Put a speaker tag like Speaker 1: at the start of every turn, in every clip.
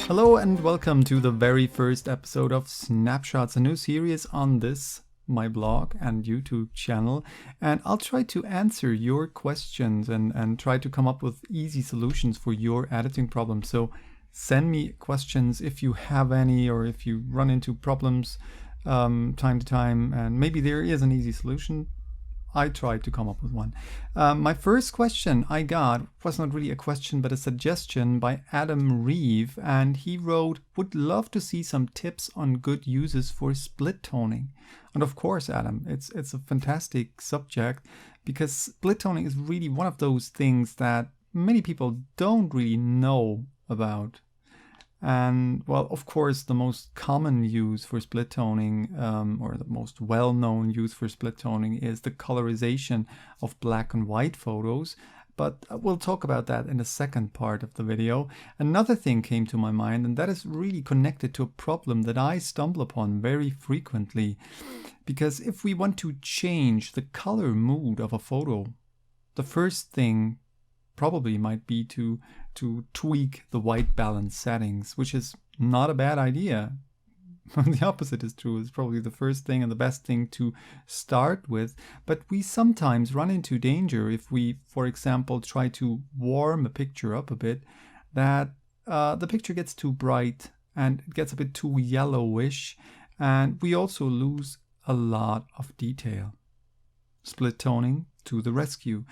Speaker 1: Hello and welcome to the very first episode of Snapshots, a new series on this, my blog and YouTube channel. And I'll try to answer your questions and try to come up with easy solutions for your editing problems. So send me questions if you have any, or if you run into problems time to time, and maybe there is an easy solution. I tried to come up with one. My first question I got was not really a question, but a suggestion by Adam Reeve, and he wrote, "Would love to see some tips on good uses for split toning." And of course, Adam, it's a fantastic subject, because split toning is really one of those things that many people don't really know about. And well, of course, the most common use for split toning, or the most well-known use for split toning, is the colorization of black and white photos. But we'll talk about that in the second part of the video. Another thing came to my mind, and that is really connected to a problem that I stumble upon very frequently. Because if we want to change the color mood of a photo, the first thing probably might be to tweak the white balance settings, which is not a bad idea. The opposite is true. It's probably the first thing and the best thing to start with. But we sometimes run into danger if we, for example, try to warm a picture up a bit, that the picture gets too bright and it gets a bit too yellowish, and we also lose a lot of detail. Split toning to the rescue.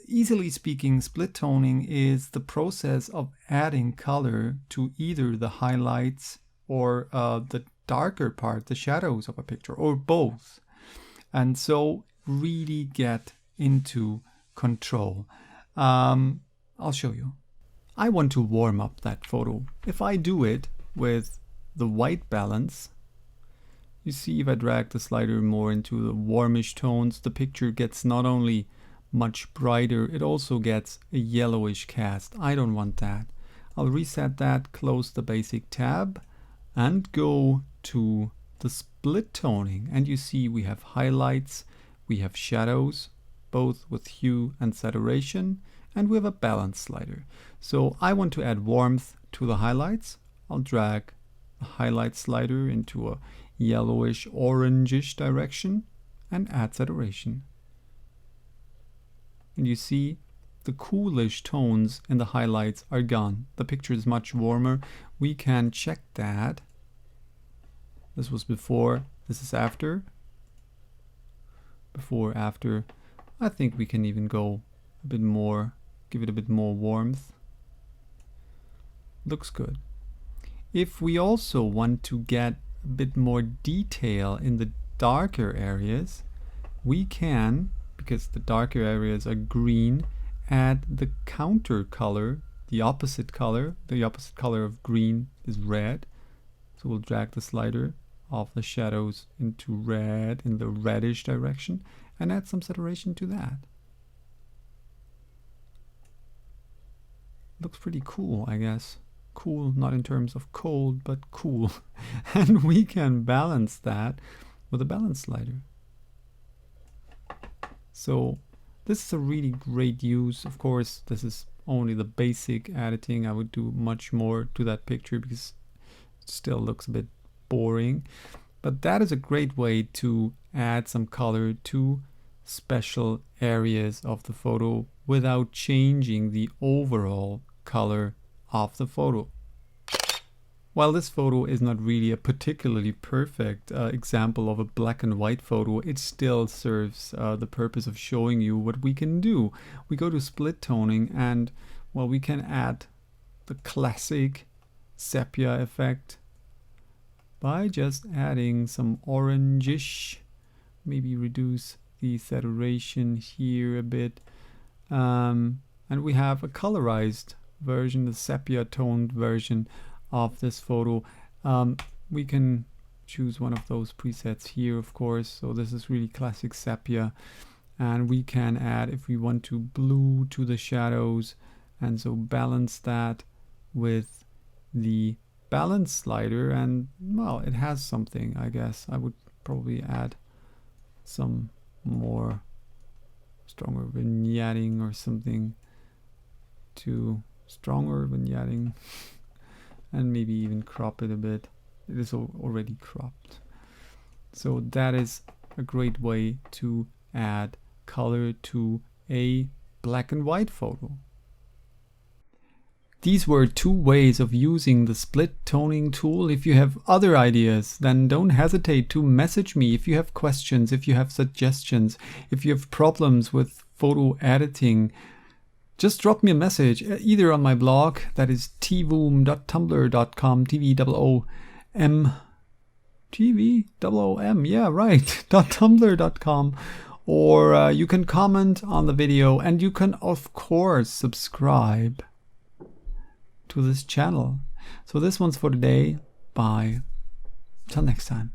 Speaker 1: Easily speaking, split toning is the process of adding color to either the highlights or the darker part, the shadows of a picture, or both. And so really get into control. I'll show you. I want to warm up that photo. If I do it with the white balance, you see, if I drag the slider more into the warmish tones, the picture gets not only much brighter, it also gets a yellowish cast. I don't want that. I'll reset that, close the basic tab, and go to the split toning. And you see we have highlights, we have shadows, both with hue and saturation, and we have a balance slider. So I want to add warmth to the highlights. I'll drag the highlight slider into a yellowish orangish direction and add saturation. And you see the coolish tones in the highlights are gone. The picture is much warmer. We can check that. This was before, this is after. Before, after. I think we can even go a bit more, give it a bit more warmth. Looks good. If we also want to get a bit more detail in the darker areas, we can, because the darker areas are green, add the counter color, the opposite color. The opposite color of green is red. So we'll drag the slider of the shadows into red, in the reddish direction, and add some saturation to that. Looks pretty cool, I guess. Cool, not in terms of cold, but cool. And we can balance that with a balance slider. So this is a really great use. Of course, this is only the basic editing. I would do much more to that picture because it still looks a bit boring. But that is a great way to add some color to special areas of the photo without changing the overall color of the photo. While this photo is not really a particularly perfect example of a black and white photo, it still serves the purpose of showing you what we can do. We go to split toning and, well, we can add the classic sepia effect by just adding some orangish, maybe reduce the saturation here a bit, and we have a colorized version, the sepia toned version of this photo. We can choose one of those presets here, of course. So this is really classic sepia, and we can add, if we want to, blue to the shadows, and so balance that with the balance slider. And well, it has something, I guess. I would probably add some more stronger vignetting or something to stronger vignetting. and maybe even crop it a bit. It is already cropped. So that is a great way to add color to a black and white photo. These were 2 ways of using the split toning tool. If you have other ideas, then don't hesitate to message me. If you have questions, if you have suggestions, if you have problems with photo editing, just drop me a message either on my blog, that is tvoom.tumblr.com, TVOOM, yeah, right, .tumblr.com, or you can comment on the video, and you can of course subscribe to this channel. So this one's for today. Bye. Till next time.